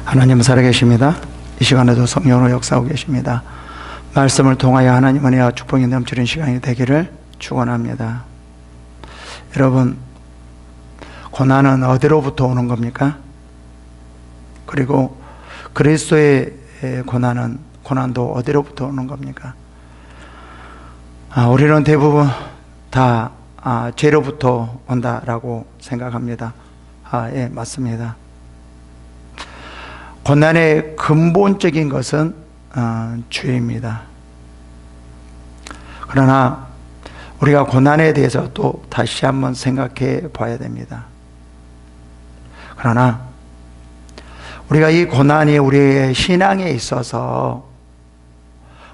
하나님 살아계십니다. 이 시간에도 성령으로 역사하고 계십니다. 말씀을 통하여 하나님 은혜와 축복이 넘치는 시간이 되기를 축원합니다. 여러분, 고난은 어디로부터 오는 겁니까? 그리고 그리스도의 고난도 어디로부터 오는 겁니까? 우리는 대부분 다 죄로부터 온다라고 생각합니다. 예, 맞습니다. 고난의 근본적인 것은 죄입니다. 그러나 우리가 고난에 대해서 또 다시 한번 생각해 봐야 됩니다. 그러나 우리가 이 고난이 우리의 신앙에 있어서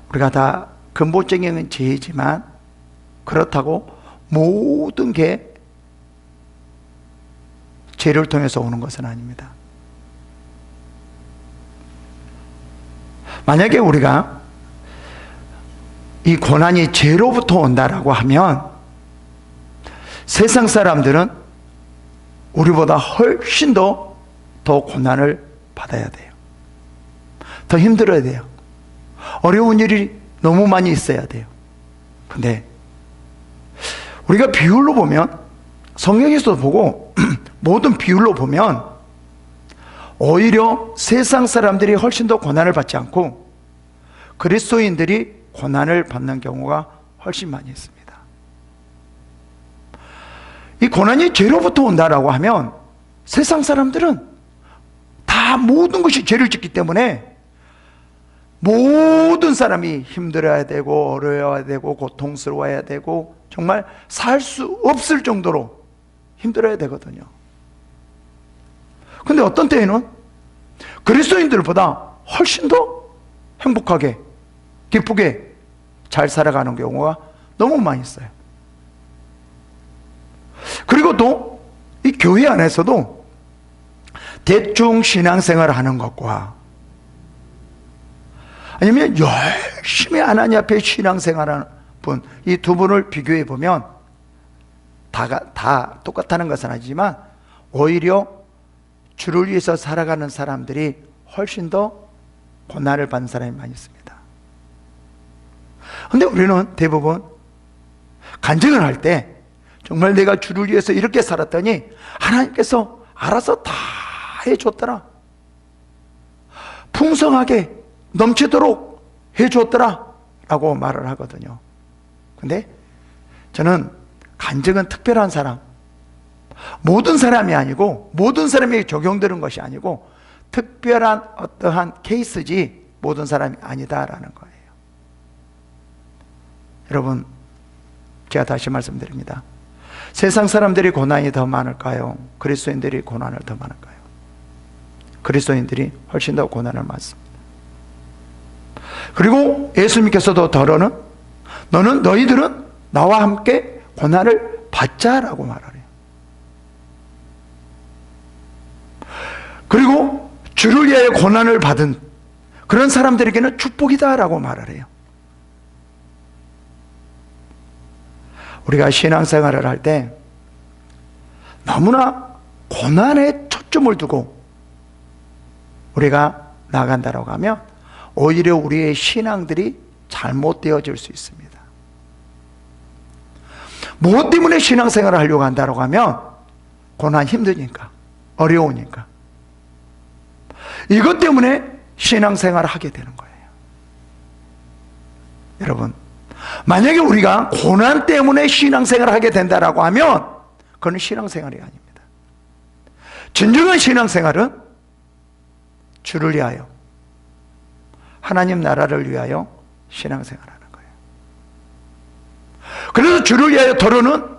우리가 다 근본적인 죄이지만 그렇다고 모든 게 죄를 통해서 오는 것은 아닙니다. 만약에 우리가 이 고난이 죄로부터 온다라고 하면 세상 사람들은 우리보다 훨씬 더 고난을 받아야 돼요. 더 힘들어야 돼요. 어려운 일이 너무 많이 있어야 돼요. 근데 우리가 비율로 보면, 성경에서도 보고 모든 비율로 보면 오히려 세상 사람들이 훨씬 더 고난을 받지 않고 그리스도인들이 고난을 받는 경우가 훨씬 많이 있습니다. 이 고난이 죄로부터 온다라고 하면 세상 사람들은 다 모든 것이 죄를 짓기 때문에 모든 사람이 힘들어야 되고 어려워야 되고 고통스러워야 되고 정말 살 수 없을 정도로 힘들어야 되거든요. 근데 어떤 때에는 그리스도인들보다 훨씬 더 행복하게, 기쁘게 잘 살아가는 경우가 너무 많이 있어요. 그리고 또 이 교회 안에서도 대충 신앙생활을 하는 것과 아니면 열심히 하나님 앞에 신앙생활하는 분, 이 두 분을 비교해 보면 다 똑같다는 것은 아니지만 오히려 주를 위해서 살아가는 사람들이 훨씬 더 고난을 받는 사람이 많이 있습니다. 그런데 우리는 대부분 간증을 할 때 정말 내가 주를 위해서 이렇게 살았더니 하나님께서 알아서 다 해줬더라, 풍성하게 넘치도록 해줬더라 라고 말을 하거든요. 근데 저는 간증은 특별한 사람, 모든 사람이 아니고 모든 사람에게 적용되는 것이 아니고 특별한 어떠한 케이스지 모든 사람이 아니다라는 거예요. 여러분, 제가 다시 말씀드립니다. 세상 사람들이 고난이 더 많을까요? 그리스도인들이 고난을 더 많을까요? 그리스도인들이 훨씬 더 고난을 많습니다. 그리고 예수님께서도 더러는 너희들은 나와 함께 고난을 받자라고 말하래요. 그리고 주를 위하여 고난을 받은 그런 사람들에게는 축복이다라고 말을 해요. 우리가 신앙생활을 할 때 너무나 고난에 초점을 두고 우리가 나간다라고 하면 오히려 우리의 신앙들이 잘못되어질 수 있습니다. 무엇 때문에 신앙생활을 하려고 한다고 하면 고난 힘드니까, 어려우니까, 이것 때문에 신앙생활을 하게 되는 거예요. 여러분, 만약에 우리가 고난 때문에 신앙생활을 하게 된다라고 하면 그건 신앙생활이 아닙니다. 진정한 신앙생활은 주를 위하여, 하나님 나라를 위하여 신앙생활하는 거예요. 그래서 주를 위하여 더러는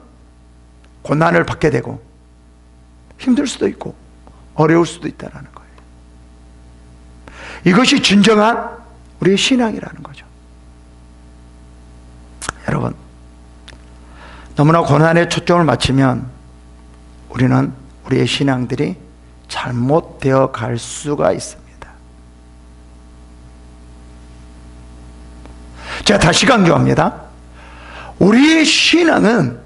고난을 받게 되고 힘들 수도 있고 어려울 수도 있다는 거예요. 이것이 진정한 우리의 신앙이라는 거죠. 여러분, 너무나 고난에 초점을 맞추면 우리는 우리의 신앙들이 잘못되어 갈 수가 있습니다. 제가 다시 강조합니다. 우리의 신앙은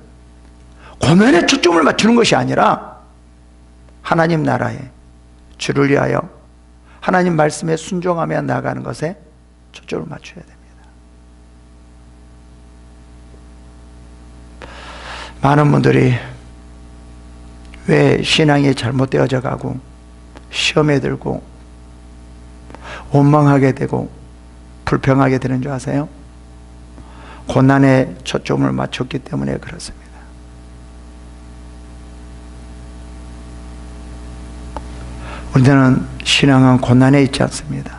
고난에 초점을 맞추는 것이 아니라 하나님 나라에, 주를 위하여 하나님 말씀에 순종하며 나아가는 것에 초점을 맞춰야 됩니다. 많은 분들이 왜 신앙이 잘못되어져 가고 시험에 들고 원망하게 되고 불평하게 되는 줄 아세요? 고난에 초점을 맞췄기 때문에 그렇습니다. 우리는 신앙은 고난에 있지 않습니다.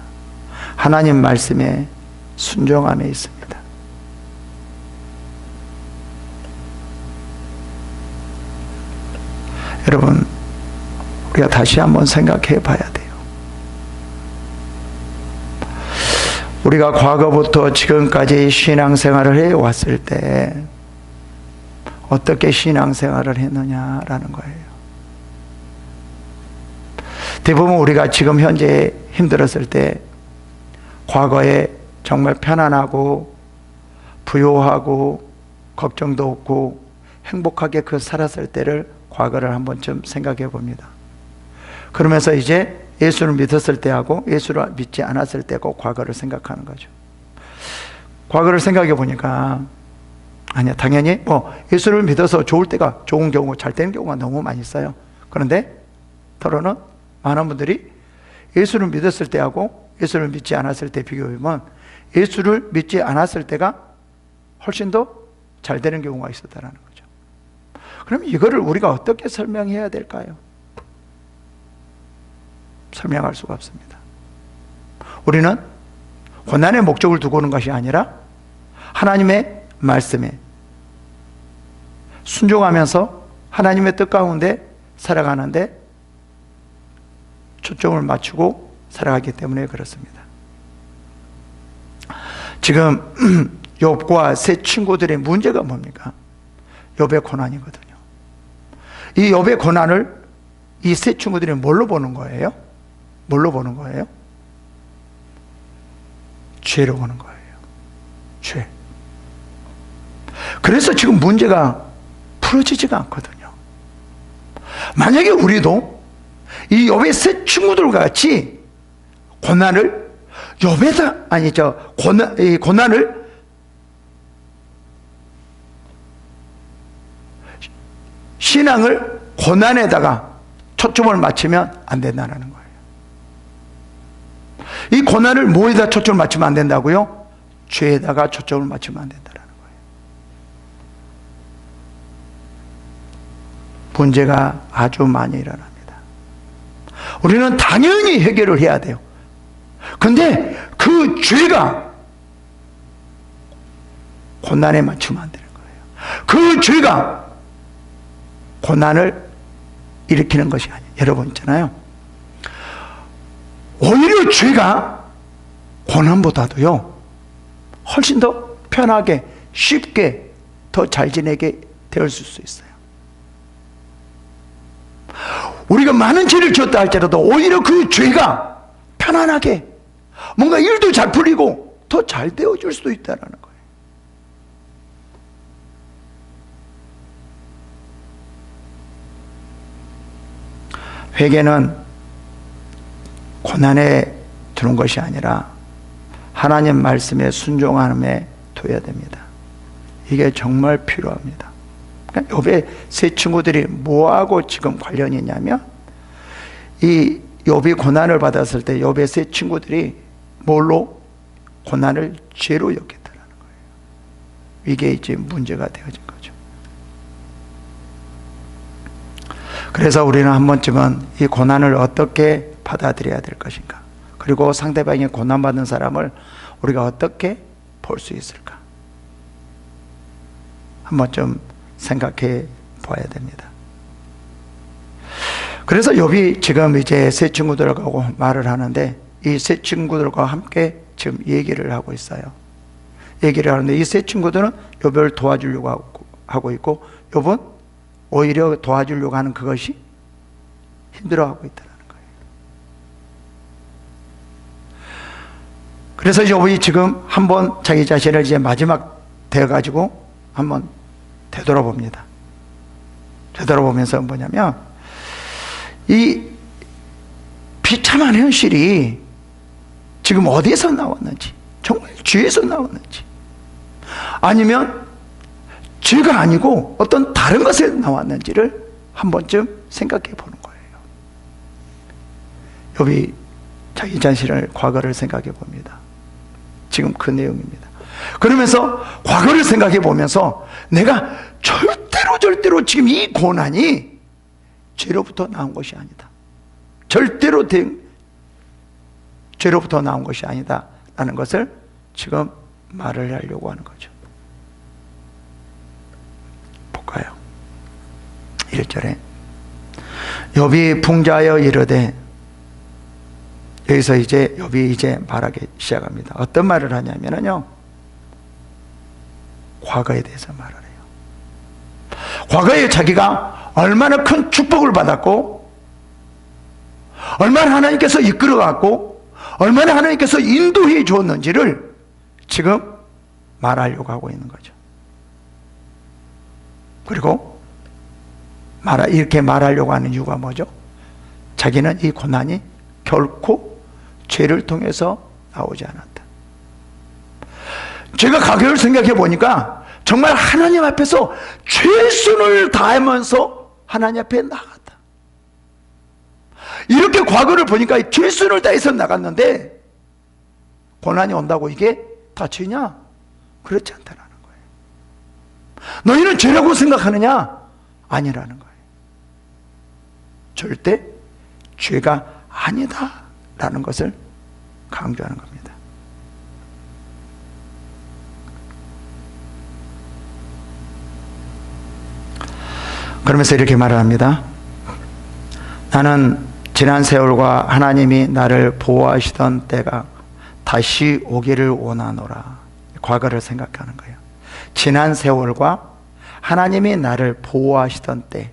하나님 말씀에 순종함에 있습니다. 여러분, 우리가 다시 한번 생각해 봐야 돼요. 우리가 과거부터 지금까지 신앙생활을 해왔을 때 어떻게 신앙생활을 했느냐라는 거예요. 대부분 우리가 지금 현재 힘들었을 때 과거에 정말 편안하고 부유하고 걱정도 없고 행복하게 살았을 때를 과거를 한 번쯤 생각해 봅니다. 그러면서 이제 예수를 믿었을 때하고 예수를 믿지 않았을 때고 과거를 생각하는 거죠. 과거를 생각해 보니까 아니야, 당연히 예수를 믿어서 좋을 때가 좋은 경우, 잘 되는 경우가 너무 많이 있어요. 그런데 더러는 많은 분들이 예수를 믿었을 때하고 예수를 믿지 않았을 때 비교해보면 예수를 믿지 않았을 때가 훨씬 더 잘 되는 경우가 있었다는 거죠. 그럼 이거를 우리가 어떻게 설명해야 될까요? 설명할 수가 없습니다. 우리는 고난의 목적을 두고 오는 것이 아니라 하나님의 말씀에 순종하면서 하나님의 뜻 가운데 살아가는데 초점을 맞추고 살아가기 때문에 그렇습니다. 지금 욥과 세 친구들의 문제가 뭡니까? 욥의 고난이거든요. 이 욥의 고난을 이 세 친구들이 뭘로 보는 거예요? 뭘로 보는 거예요? 죄로 보는 거예요. 죄. 그래서 지금 문제가 풀어지지가 않거든요. 만약에 우리도 이 욥의 세 친구들과 같이 고난을 고난을 신앙을 고난에다가 초점을 맞추면 안 된다는 거예요. 이 고난을 뭐에다 초점을 맞추면 안 된다고요? 죄에다가 초점을 맞추면 안 된다는 거예요. 문제가 아주 많이 일어납니다. 우리는 당연히 해결을 해야 돼요. 근데 그 죄가 고난에 맞추면 안 되는 거예요. 그 죄가 고난을 일으키는 것이 아니에요. 여러분 있잖아요. 오히려 죄가 고난보다도요, 훨씬 더 편하게, 쉽게, 더 잘 지내게 되었을 수 있어요. 우리가 많은 죄를 지었다 할지라도 오히려 그 죄가 편안하게 뭔가 일도 잘 풀리고 더 잘 되어질 수도 있다는 거예요. 회개는 고난에 두는 것이 아니라 하나님 말씀에 순종함에 둬야 됩니다. 이게 정말 필요합니다. 그러니까 욥의 세 친구들이 뭐하고 지금 관련이 있냐면, 이 욥이 고난을 받았을 때 욥의 세 친구들이 뭘로? 고난을 죄로 여겼다는 거예요. 이게 이제 문제가 되어진 거죠. 그래서 우리는 한 번쯤은 이 고난을 어떻게 받아들여야 될 것인가, 그리고 상대방이 고난받는 사람을 우리가 어떻게 볼 수 있을까, 한 번쯤 생각해 봐야 됩니다. 그래서 욥이 지금 이제 세 친구들하고 말을 하는데, 이 세 친구들과 함께 지금 얘기를 하고 있어요. 얘기를 하는데 이 세 친구들은 욥을 도와주려고 하고 있고, 욥은 오히려 도와주려고 하는 그것이 힘들어하고 있다는 거예요. 그래서 욥이 지금 한번 자기 자신을 이제 마지막 되어가지고 한번 되돌아봅니다. 되돌아보면서 뭐냐면, 이 비참한 현실이 지금 어디에서 나왔는지, 정말 죄에서 나왔는지, 아니면 죄가 아니고 어떤 다른 것에 나왔는지를 한 번쯤 생각해 보는 거예요. 욥이 자기 자신의 과거를 생각해 봅니다. 지금 그 내용입니다. 그러면서 과거를 생각해 보면서 내가 절대로 지금 이 고난이 죄로부터 나온 것이 아니다. 절대로 죄로부터 나온 것이 아니다 라는 것을 지금 말을 하려고 하는 거죠. 볼까요? 1절에 욥이 풍자하여 이르되, 여기서 이제 욥이 이제 말하기 시작합니다. 어떤 말을 하냐면요, 과거에 대해서 말을 해요. 과거에 자기가 얼마나 큰 축복을 받았고, 얼마나 하나님께서 이끌어갔고, 얼마나 하나님께서 인도해 주었는지를 지금 말하려고 하고 있는 거죠. 그리고 이렇게 말하려고 하는 이유가 뭐죠? 자기는 이 고난이 결코 죄를 통해서 나오지 않았다. 제가 가격을 생각해 보니까 정말 하나님 앞에서 최선을 다하면서 하나님 앞에 나갔다. 이렇게 과거를 보니까 최선을 다해서 나갔는데 고난이 온다고 이게 다 죄냐? 그렇지 않다라는 거예요. 너희는 죄라고 생각하느냐? 아니라는 거예요. 절대 죄가 아니다 라는 것을 강조하는 겁니다. 그러면서 이렇게 말을 합니다. 나는 지난 세월과 하나님이 나를 보호하시던 때가 다시 오기를 원하노라. 과거를 생각하는 거예요. 지난 세월과 하나님이 나를 보호하시던 때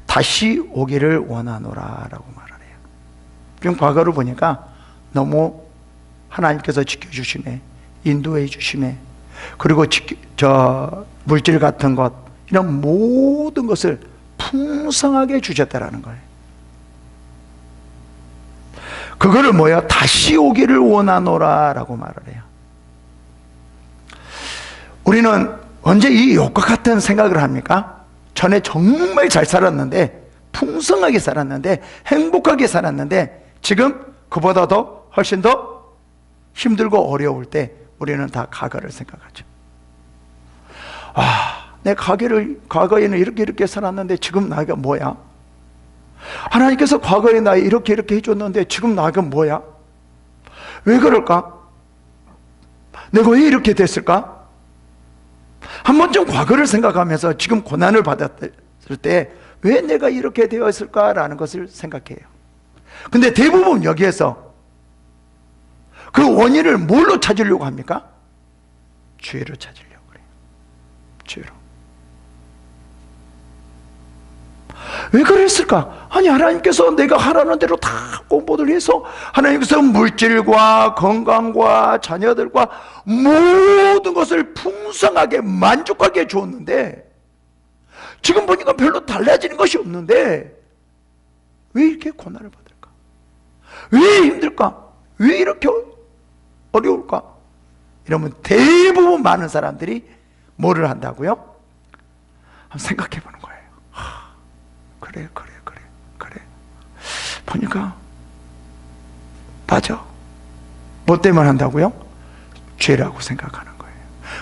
다시 오기를 원하노라 라고 말을 해요. 지금 과거를 보니까 너무 하나님께서 지켜주시네, 인도해 주시네, 그리고 물질 같은 것, 이런 모든 것을 풍성하게 주셨다라는 거예요. 그거를 뭐야? 다시 오기를 원하노라 라고 말을 해요. 우리는 언제 이 욥과 같은 생각을 합니까? 전에 정말 잘 살았는데, 풍성하게 살았는데, 행복하게 살았는데, 지금 그보다 더 훨씬 더 힘들고 어려울 때 우리는 다 과거를 생각하죠. 내 과거에는 이렇게 살았는데 지금 나이가 뭐야? 하나님께서 과거에 나 이렇게 해줬는데 지금 나이가 뭐야? 왜 그럴까? 내가 왜 이렇게 됐을까? 한 번쯤 과거를 생각하면서 지금 고난을 받았을 때 왜 내가 이렇게 되었을까라는 것을 생각해요. 근데 대부분 여기에서 그 원인을 뭘로 찾으려고 합니까? 죄로 찾으려고 그래요. 죄로. 왜 그랬을까? 아니, 하나님께서 내가 하라는 대로 다 공부를 해서 하나님께서 물질과 건강과 자녀들과 모든 것을 풍성하게 만족하게 주었는데 지금 보니까 별로 달라지는 것이 없는데 왜 이렇게 고난을 받을까? 왜 힘들까? 왜 이렇게 어려울까? 이러면 대부분 많은 사람들이 뭐를 한다고요? 한번 생각해 보는 거예요. 그래. 보니까 맞아. 뭐 때문에 한다고요? 죄라고 생각하는 거예요.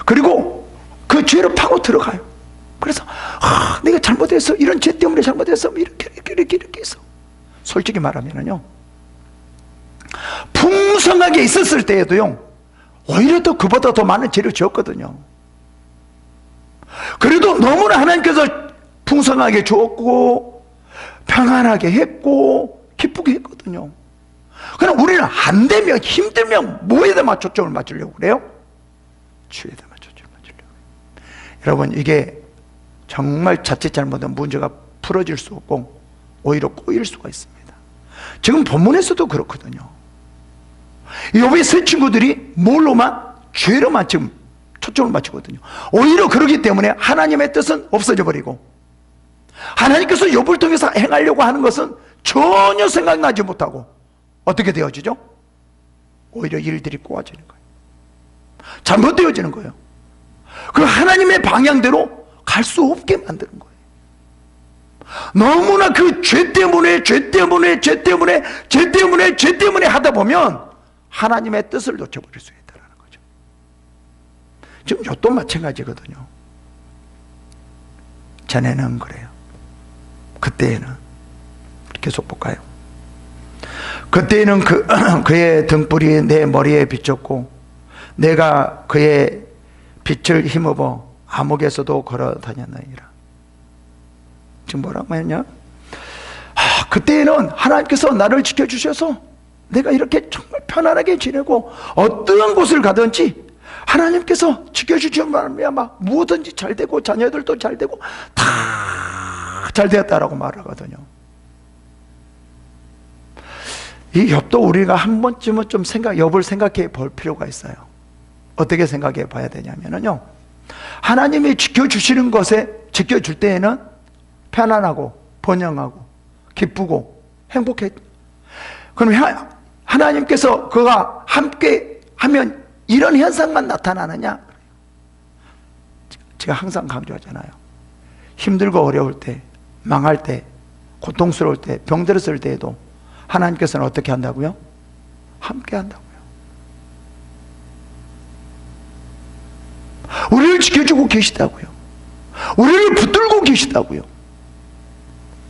그리고 그 죄를 파고 들어가요. 그래서 내가 잘못했어. 이런 죄 때문에 잘못했어. 이렇게 했어. 솔직히 말하면요, 풍성하게 있었을 때에도요, 오히려 또 그보다 더 많은 죄를 지었거든요. 그래도 너무나 하나님께서 풍성하게 주었고 평안하게 했고 기쁘게 했거든요. 그럼 우리는 안 되면, 힘들면 뭐에다 초점을 맞추려고 그래요? 죄에다 초점을 맞추려고. 여러분, 이게 정말 자칫 잘못하면 문제가 풀어질 수 없고 오히려 꼬일 수가 있습니다. 지금 본문에서도 그렇거든요. 욥의 세 친구들이 뭘로만? 죄로만 지금 초점을 맞추거든요. 오히려 그러기 때문에 하나님의 뜻은 없어져 버리고 하나님께서 욥을 통해서 행하려고 하는 것은 전혀 생각나지 못하고 어떻게 되어지죠? 오히려 일들이 꼬아지는 거예요. 잘못되어지는 거예요. 그 하나님의 방향대로 갈 수 없게 만드는 거예요. 너무나 그 죄 때문에 하다 보면 하나님의 뜻을 놓쳐버릴 수 있다는 거죠. 지금 이것도 마찬가지거든요. 전에는 그래요. 그때에는 계속 볼까요? 그때에는 그의 등불이 내 머리에 비쳤고 내가 그의 빛을 힘입어 암흑에서도 걸어 다녔나이다. 지금 뭐라고 했냐? 그때에는 하나님께서 나를 지켜주셔서 내가 이렇게 정말 편안하게 지내고 어떤 곳을 가든지 하나님께서 지켜주시면 말미암아 무엇든지 잘 되고 자녀들도 잘 되고 다 잘 되었다라고 말하거든요. 이 욥도 우리가 한 번쯤은 좀 욥을 생각해 볼 필요가 있어요. 어떻게 생각해 봐야 되냐면요, 하나님이 지켜주시는 것에 지켜줄 때에는 편안하고 번영하고 기쁘고 행복해. 그럼 하나님께서 그가 함께 하면 이런 현상만 나타나느냐? 제가 항상 강조하잖아요. 힘들고 어려울 때, 망할 때, 고통스러울 때, 병들었을 때에도 하나님께서는 어떻게 한다고요? 함께 한다고요. 우리를 지켜주고 계시다고요. 우리를 붙들고 계시다고요.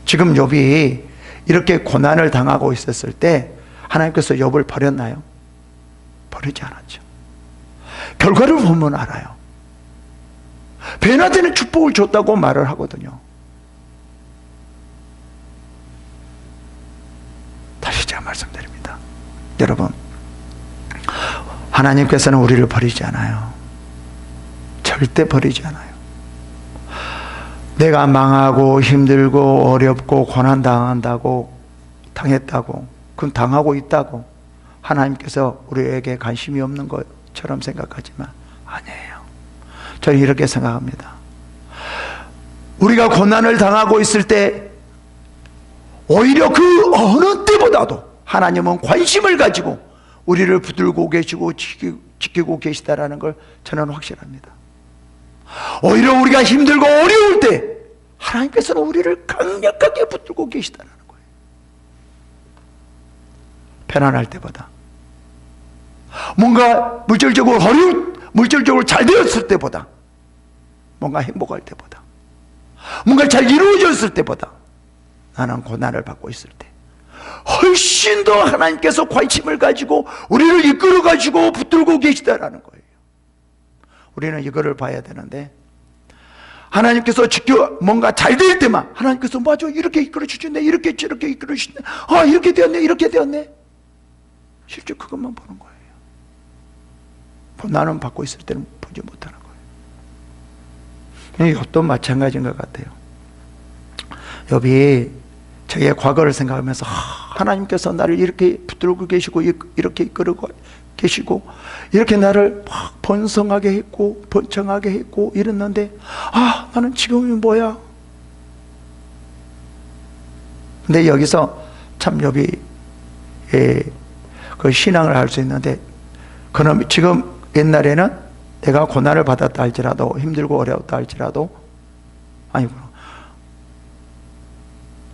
지금 욥이 이렇게 고난을 당하고 있었을 때 하나님께서 욥을 버렸나요? 버리지 않았죠. 결과를 보면 알아요. 변화되는 축복을 줬다고 말을 하거든요. 다시 제가 말씀드립니다. 여러분, 하나님께서는 우리를 버리지 않아요. 절대 버리지 않아요. 내가 망하고 힘들고 어렵고 고난당한다고 당했다고, 그건 당하고 있다고 하나님께서 우리에게 관심이 없는 것처럼 생각하지만 아니에요. 저는 이렇게 생각합니다. 우리가 고난을 당하고 있을 때 오히려 그 어느 때보다도 하나님은 관심을 가지고 우리를 붙들고 계시고 지키고 계시다라는 걸 저는 확신합니다. 오히려 우리가 힘들고 어려울 때 하나님께서는 우리를 강력하게 붙들고 계시다는 거예요. 편안할 때보다, 뭔가 물질적으로 잘 되었을 때보다, 뭔가 행복할 때보다, 뭔가 잘 이루어졌을 때보다, 나는 고난을 받고 있을 때 훨씬 더 하나님께서 관심을 가지고 우리를 이끌어 가지고 붙들고 계시다라는 거예요. 우리는 이거를 봐야 되는데, 하나님께서 뭔가 잘 될 때만 하나님께서 맞아, 이렇게 이끌어 주셨네, 이렇게 저렇게 이끌어 주셨네, 이렇게 되었네, 이렇게 되었네. 실제 그것만 보는 거예요. 나는 받고 있을 때는 보지 못하는 거예요. 욥도 마찬가지인 것 같아요. 욥이 자기의 과거를 생각하면서 하나님께서 나를 이렇게 붙들고 계시고 이렇게 이끌고 계시고 이렇게 나를 막 번성하게 했고 번창하게 했고 이랬는데 나는 지금이 뭐야? 근데 여기서 참 욥이 그 신앙을 할 수 있는데, 그럼 지금 옛날에는 내가 고난을 받았다 할지라도, 힘들고 어려웠다 할지라도, 아니구나,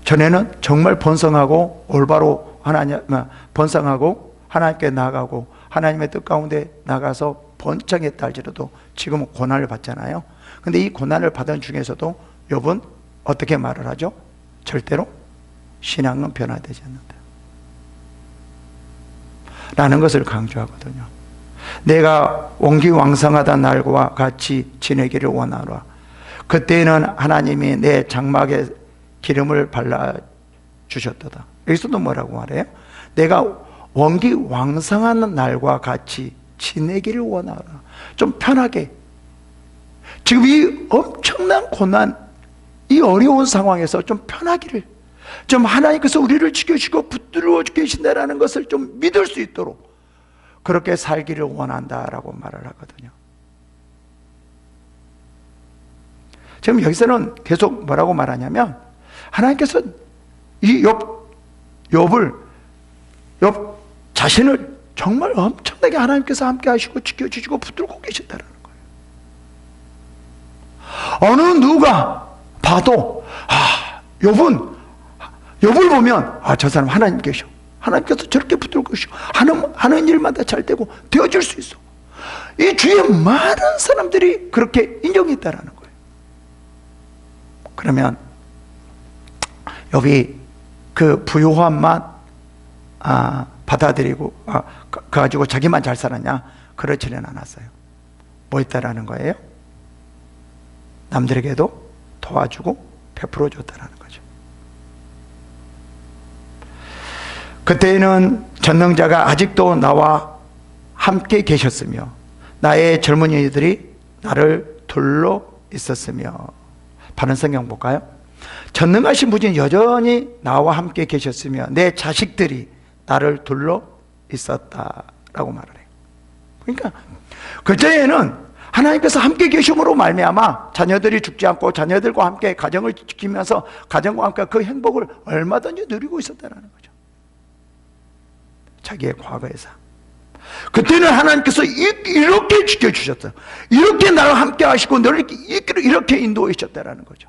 전에는 정말 번성하고 올바로 번성하고 하나님께 나아가고 하나님의 뜻 가운데 나가서 번창했다 할지라도 지금은 고난을 받잖아요. 근데 이 고난을 받은 중에서도 욥은 어떻게 말을 하죠? 절대로 신앙은 변화되지 않는다 라는 것을 강조하거든요. 내가 원기왕성하던 날과 같이 지내기를 원하노라. 그때는 하나님이 내 장막에 기름을 발라주셨도다. 여기서도 뭐라고 말해요? 내가 원기왕성한 날과 같이 지내기를 원하노라. 좀 편하게, 지금 이 엄청난 고난, 이 어려운 상황에서 좀 편하기를, 좀 하나님께서 우리를 지켜주시고 붙들어 계신다라는 것을 좀 믿을 수 있도록 그렇게 살기를 원한다라고 말을 하거든요. 지금 여기서는 계속 뭐라고 말하냐면, 하나님께서 이 욥 자신을 정말 엄청나게 하나님께서 함께 하시고 지켜주시고 붙들고 계셨다는 거예요. 어느 누가 봐도 욥을 보면 저 사람 하나님 계셔. 하나님께서 저렇게 붙들고 계셔. 하는 일마다 잘 되고 되어질 수 있어. 이 주위에 많은 사람들이 그렇게 인정했다라는 거예요. 그러면 욥이 그 부요함만 받아들이고 그 가지고 자기만 잘 살았냐? 그렇지는 않았어요. 뭐 했다라는 거예요? 남들에게도 도와주고 베풀어 줬다라는 거죠. 그때에는 전능자가 아직도 나와 함께 계셨으며 나의 젊은이들이 나를 둘러 있었으며. 바른 성경 볼까요? 전능하신 분이 여전히 나와 함께 계셨으며 내 자식들이 나를 둘러 있었다라고 말을 해요. 그러니까 그때에는 하나님께서 함께 계심으로 말미암아 자녀들이 죽지 않고 자녀들과 함께 가정을 지키면서 가정과 함께 그 행복을 얼마든지 누리고 있었다는 거죠. 자기의 과거의 삶. 그때는 하나님께서 이렇게 지켜주셨어요. 이렇게 나와 함께 하시고 너를 이렇게 인도해 주셨다는 거죠.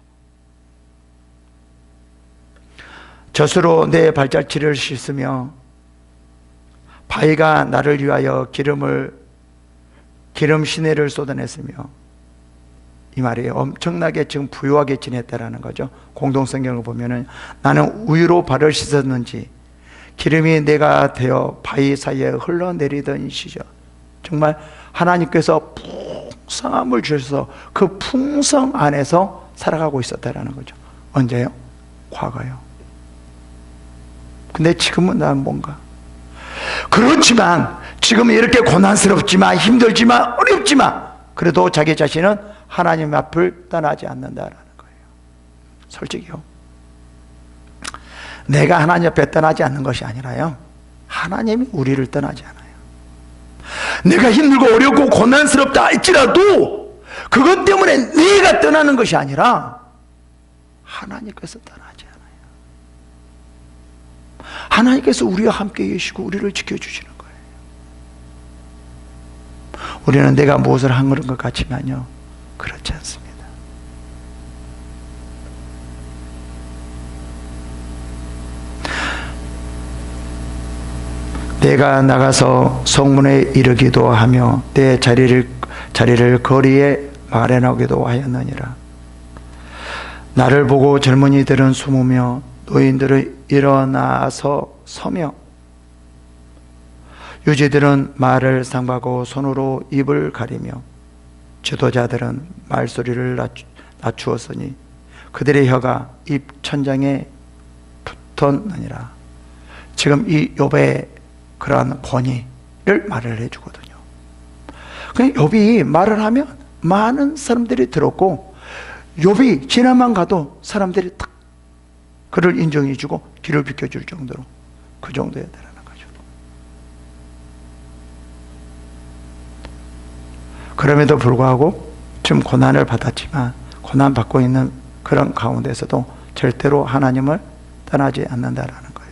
젖으로 내 발자취를 씻으며 바위가 나를 위하여 기름 시내를 쏟아냈으며. 이 말이 엄청나게 지금 부유하게 지냈다라는 거죠. 공동성경을 보면은 나는 우유로 발을 씻었는지 기름이 내가 되어 바위 사이에 흘러내리던 시절. 정말 하나님께서 풍성함을 주셔서 그 풍성 안에서 살아가고 있었다라는 거죠. 언제요? 과거요. 근데 지금은 난 뭔가 그렇지만 지금 이렇게 고난스럽지만 힘들지만 어렵지만 그래도 자기 자신은 하나님 앞을 떠나지 않는다라는 거예요. 솔직히요. 내가 하나님 앞에 떠나지 않는 것이 아니라요, 하나님이 우리를 떠나지 않아요. 내가 힘들고 어렵고 고난스럽다 할지라도 그것 때문에 내가 떠나는 것이 아니라 하나님께서 떠나지 않아요. 하나님께서 우리와 함께 계시고 우리를 지켜주시는 거예요. 우리는 내가 무엇을 한 것 같지만요, 그렇지 않습니다. 내가 나가서 성문에 이르기도 하며 내 자리를 거리에 마련하기도 하였느니라. 나를 보고 젊은이들은 숨으며 노인들은 일어나서 서며 유지들은 말을 상박하고 손으로 입을 가리며 지도자들은 말소리를 낮추었으니 그들의 혀가 입 천장에 붙었느니라. 지금 이 욥의 그러한 권위를 말을 해주거든요. 그냥 욥이 말을 하면 많은 사람들이 들었고 욥이 지나만 가도 사람들이 딱 그를 인정해주고 뒤를 비켜줄 정도로 그 정도였다는 거죠. 그럼에도 불구하고 지금 고난을 받았지만 고난받고 있는 그런 가운데서도 절대로 하나님을 떠나지 않는다라는 거예요.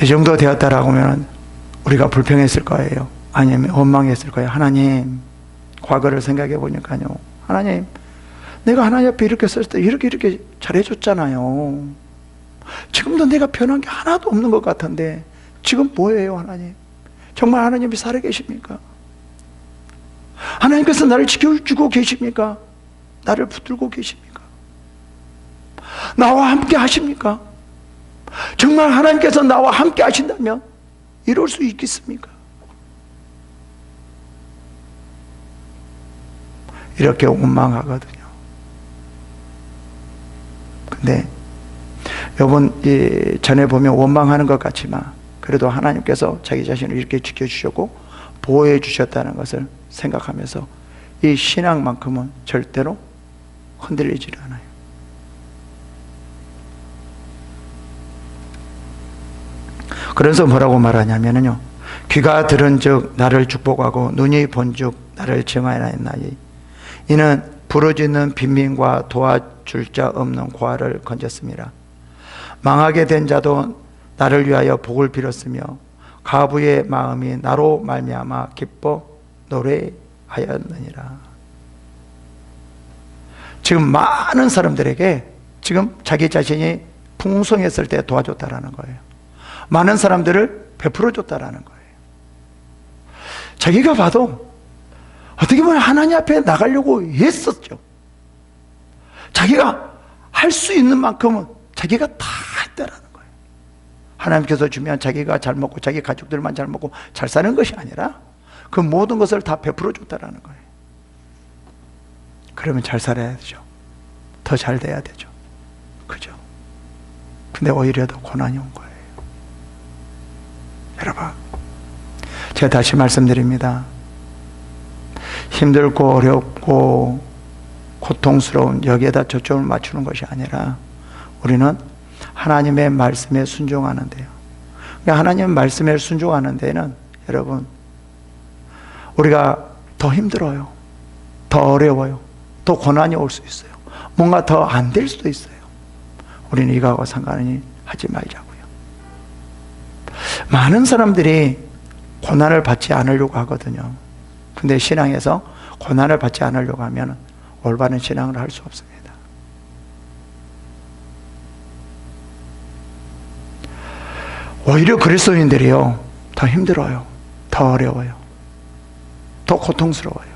이 정도 되었다라고 하면 우리가 불평했을 거예요. 아니면 원망했을 거예요. 하나님, 과거를 생각해 보니까요, 하나님, 내가 하나님 앞에 이렇게 설 때 이렇게 잘해줬잖아요. 지금도 내가 변한 게 하나도 없는 것 같은데 지금 뭐예요, 하나님? 정말 하나님이 살아계십니까? 하나님께서 나를 지켜주고 계십니까? 나를 붙들고 계십니까? 나와 함께 하십니까? 정말 하나님께서 나와 함께 하신다면 이럴 수 있겠습니까? 이렇게 원망하거든요. 근데 욥은 전에 보면 원망하는 것 같지만 그래도 하나님께서 자기 자신을 이렇게 지켜주셨고 보호해 주셨다는 것을 생각하면서 이 신앙만큼은 절대로 흔들리지 않아요. 그래서 뭐라고 말하냐면요, 귀가 들은 즉 나를 축복하고 눈이 본 즉 나를 증하였나니 이는 부르짖는 빈민과 도와줄 자 없는 고아를 건졌습니다. 망하게 된 자도 나를 위하여 복을 빌었으며 가부의 마음이 나로 말미암아 기뻐 노래하였느니라. 지금 많은 사람들에게 지금 자기 자신이 풍성했을 때 도와줬다라는 거예요. 많은 사람들을 베풀어 줬다라는 거예요. 자기가 봐도 어떻게 보면 하나님 앞에 나가려고 했었죠. 자기가 할 수 있는 만큼은 자기가 다 했다라는 거예요. 하나님께서 주면 자기가 잘 먹고 자기 가족들만 잘 먹고 잘 사는 것이 아니라 그 모든 것을 다 베풀어 줬다라는 거예요. 그러면 잘 살아야 되죠. 더 잘 돼야 되죠. 그죠? 근데 오히려 더 고난이 온 거예요. 여러분, 제가 다시 말씀드립니다. 힘들고 어렵고 고통스러운 여기에다 초점을 맞추는 것이 아니라 우리는 하나님의 말씀에 순종하는 데요. 그러니까 하나님의 말씀에 순종하는 데는 여러분, 우리가 더 힘들어요. 더 어려워요. 더 고난이 올 수 있어요. 뭔가 더 안 될 수도 있어요. 우리는 이거하고 상관이 하지 말자고요. 많은 사람들이 고난을 받지 않으려고 하거든요. 근데 신앙에서 고난을 받지 않으려고 하면 올바른 신앙을 할 수 없습니다. 오히려 그리스도인들이요, 더 힘들어요. 더 어려워요. 더 고통스러워요.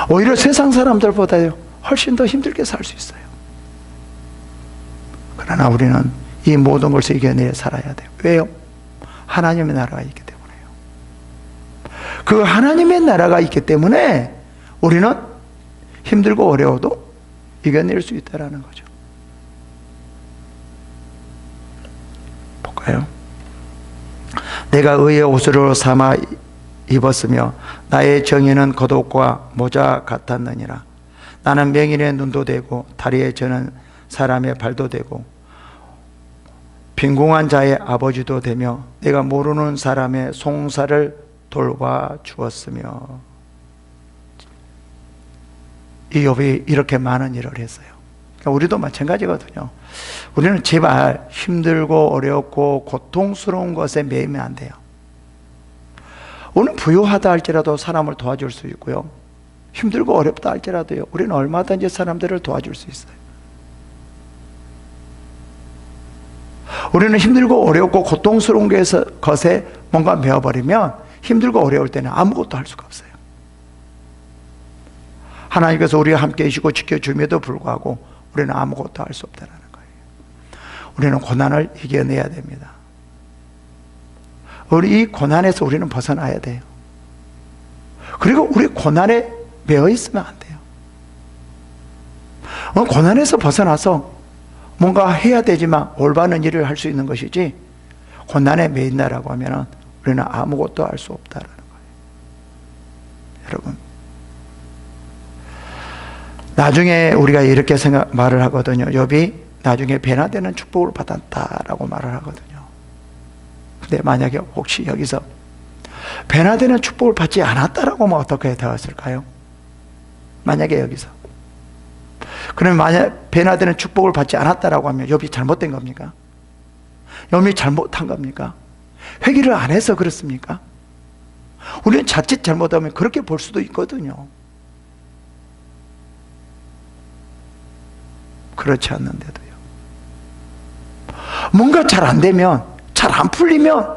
오히려 세상 사람들보다요 훨씬 더 힘들게 살 수 있어요. 그러나 우리는 이 모든 것을 이겨내 살아야 돼요. 왜요? 하나님의 나라가 있기 때문에요. 그 하나님의 나라가 있기 때문에 우리는 힘들고 어려워도 이겨낼 수 있다는 거죠. 볼까요? 내가 의의 옷으로 삼아 입었으며 나의 정의는 겉옷과 모자 같았느니라. 나는 맹인의 눈도 되고 다리에 저는 사람의 발도 되고 빈궁한 자의 아버지도 되며 내가 모르는 사람의 송사를 돌봐 주었으며. 이 욥이 이렇게 많은 일을 했어요. 그러니까 우리도 마찬가지거든요. 우리는 제발 힘들고 어렵고 고통스러운 것에 매이면 안 돼요. 우리는 부유하다 할지라도 사람을 도와줄 수 있고요, 힘들고 어렵다 할지라도요, 우리는 얼마든지 사람들을 도와줄 수 있어요. 우리는 힘들고 어렵고 고통스러운 것에 뭔가 매어버리면 힘들고 어려울 때는 아무것도 할 수가 없어요. 하나님께서 우리와 함께 계시고 지켜줌에도 불구하고 우리는 아무것도 할 수 없다는 거예요. 우리는 고난을 이겨내야 됩니다. 우리 이 고난에서 우리는 벗어나야 돼요. 그리고 우리 고난에 매어 있으면 안 돼요. 고난에서 벗어나서 뭔가 해야 되지만 올바른 일을 할 수 있는 것이지, 고난에 매인다라고 하면 우리는 아무것도 할 수 없다는 거예요. 여러분, 나중에 우리가 이렇게 말을 하거든요. 욥이 나중에 변화되는 축복을 받았다라고 말을 하거든요. 근데 만약에 혹시 여기서 변화되는 축복을 받지 않았다라고 하면 어떻게 되었을까요? 만약에 여기서, 그러면 만약 변화되는 축복을 받지 않았다라고 하면 욥이 잘못된 겁니까? 욥이 잘못한 겁니까? 회개를 안 해서 그렇습니까? 우리는 자칫 잘못하면 그렇게 볼 수도 있거든요. 그렇지 않는데도요, 뭔가 잘 안 되면, 잘 안 풀리면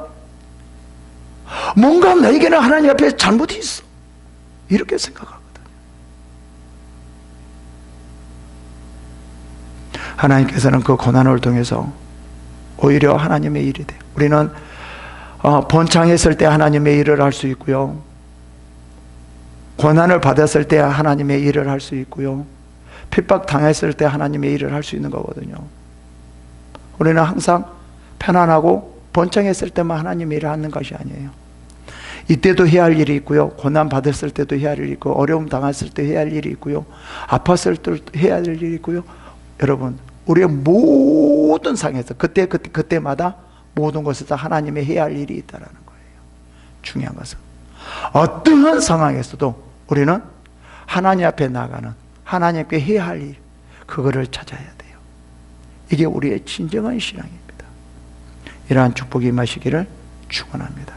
뭔가 너에게는 하나님 앞에 잘못이 있어, 이렇게 생각하거든요. 하나님께서는 그 고난을 통해서 오히려 하나님의 일이 돼요. 우리는 번창했을 때 하나님의 일을 할 수 있고요, 고난을 받았을 때 하나님의 일을 할 수 있고요, 핍박당했을 때 하나님의 일을 할 수 있는 거거든요. 우리는 항상 편안하고 번창했을 때만 하나님의 일을 하는 것이 아니에요. 이때도 해야 할 일이 있고요, 고난 받았을 때도 해야 할 일이 있고, 어려움 당했을 때 해야 할 일이 있고요, 아팠을 때도 해야 할 일이 있고요. 여러분, 우리의 모든 상에서 그때마다 모든 것에서 하나님의 해야 할 일이 있다는 거예요. 중요한 것은 어떠한 상황에서도 우리는 하나님 앞에 나가는, 하나님께 해야 할 일, 그거를 찾아야 돼요. 이게 우리의 진정한 신앙입니다. 이러한 축복이 임하시기를 축원합니다.